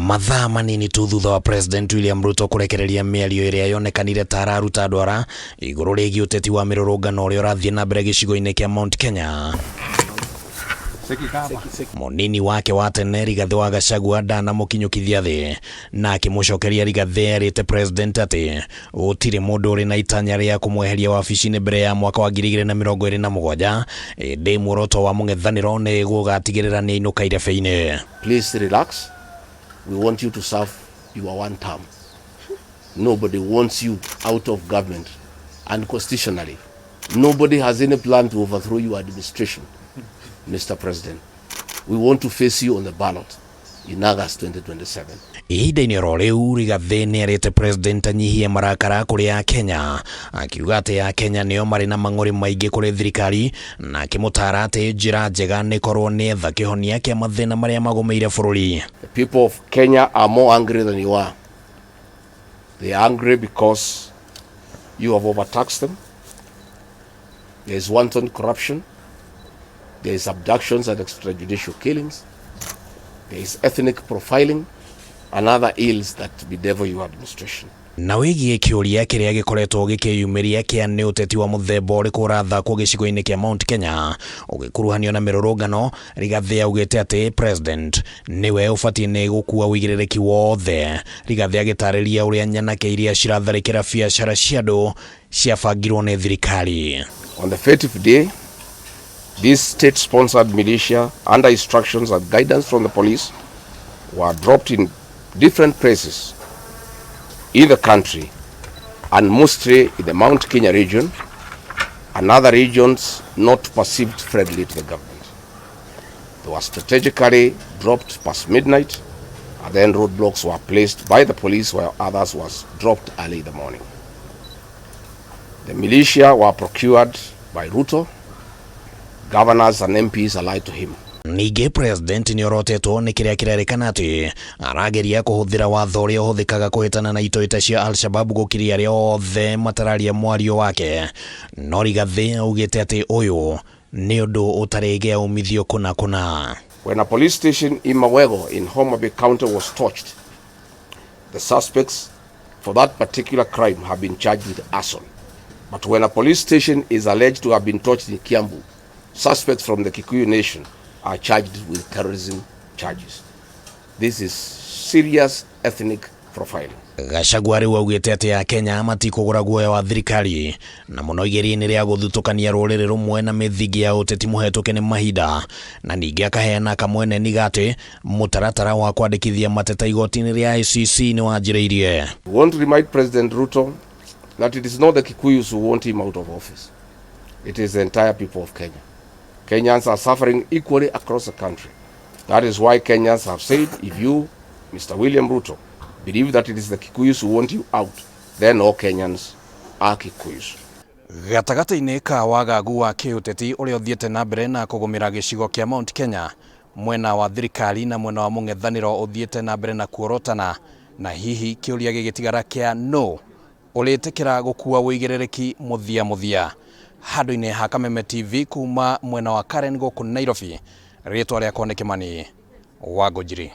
Mathaa manini tu thutha wa President William Ruto kurekereria mĩario ĩrĩa yonekanire ta araruta ndwara igũrũ rĩgiĩ ũteti wa mĩrũrũngano ũrĩa ũrathiĩ na mbere gĩcigo-inĩ kĩa Mount Kenya. Mũnini wake wa tene Rigathĩ wa Gachagua ndanamũkinyũkithia thĩ na akĩmũcokeria Rigathĩ erĩte President atĩ gũtirĩ mũndũ ũrĩ na itanya rĩa kũmweheria wabici-inĩ mbere ya mwaka wa 2027 ĩndĩ muoroto wa mũng'ethanĩro nĩ gũgatigĩrĩra nĩ ainũka irebe-inĩ. Please relax. We want you to serve your one term. Nobody wants you out of government, and constitutionally nobody has any plan to overthrow your administration. Mr. President, we want to face you on the ballot in August 2027. Ihinda-inĩ ro rĩu Rigathĩ nĩ erĩte President anyihie marakara kũrĩ Akenya, akiuga atĩ Akenya nĩo marĩ na mang'ũrĩ maingĩ kũrĩ thirikari na akĩmũtaara atĩ njĩra njega nĩ korwo nĩ etha kĩhonia kĩa mathĩna marĩa magũmĩire bũrũri. The people of Kenya are more angry than you are. They are angry because you have overtaxed them. There is wanton corruption. There is abductions and extrajudicial killings. There is ethnic profiling and other ills that bedevil your administration. Na wĩgiĩ kĩũria kĩrĩa gĩkoretwo gĩkĩyumĩria kĩa nĩ ũteti wa mũthemba ũrĩkũ ũrathakwo gĩcigo-inĩ kĩa Mount Kenya ũgĩkuruhanio na mĩrũrũngano, Rigathĩ augĩte atĩ President nĩwe ũbatiĩ nĩ gũkua wĩigĩrĩrĩki wothe. Rigathĩ agĩtarĩria ũrĩa nyanake iria ciratharĩkĩra biacara cia andũ ciabangirwo nĩ thirikari. On the fative day, this state-sponsored militia, under instructions and guidance from the police, were dropped in different places in the country, and mostly in the Mount Kenya region and other regions not perceived friendly to the government. They were strategically dropped past midnight, and then roadblocks were placed by the police while others was dropped early in the morning. The militia were procured by Ruto. Governors and MPs allied to him. Ningĩ President nĩ orotetwo nĩ kĩrĩa kĩrerĩkana atĩ arageria kũhũthĩra watho ũrĩa ũhũthĩkaga kũhĩtana na itoita cia Al-Shabaab gũkiria arĩa othe matararia mwario wake. No Rigathĩ augĩte atĩ ũyũ nĩ ũndũ ũtarĩ umithio kũna. When a police station in Mawego in Homa Bay County was torched, the suspects for that particular crime have been charged with arson. But when a police station is alleged to have been torched in Kiambu, suspects from the Kikuyu nation are charged with terrorism charges. This is serious ethnic profiling. Gachagua rĩu augĩte atĩ Akenya matikũgũra guoya wa thirikari na mũno igeria-inĩ rĩa gũthutũkania rũrĩrĩ rũmwe na mĩthingi ya ũteti mũhetũke nĩ mahinda, na ningĩ akaheana kamweneni gatĩ mũtaratara wa kwandĩkithia mateta igoti-inĩ rĩa ICC nĩ wanjĩrĩirie. We want to remind President Ruto that it is not the Kikuyus who want him out of office. It is the entire people of Kenya. Kenyans are suffering equally across the country. That is why Kenyans have said, if you, Mr. William Ruto, believe that it is the Kikuyus who want you out, then all Kenyans are Kikuyus. Gatagatĩ-inĩ ka wagagu wa kĩũteti ũrĩa ũthiĩte na mbere na kũgũmĩra gĩcigo kĩa Mount Kenya, mwena wa thirikari na mwena wa mũng'ethanĩro ũthiĩte na mbere na kuorotana, na hihi kĩũria gĩgĩtigara kĩa no ũrĩtĩkĩra gũkua wĩigĩrĩrĩki mũthia. Handũ-inĩ ha Kameme TV kuma mwena wa Karen gũkũ Nairobi, rĩtwa rĩakwa nĩ Kĩmani Wangũnjiri.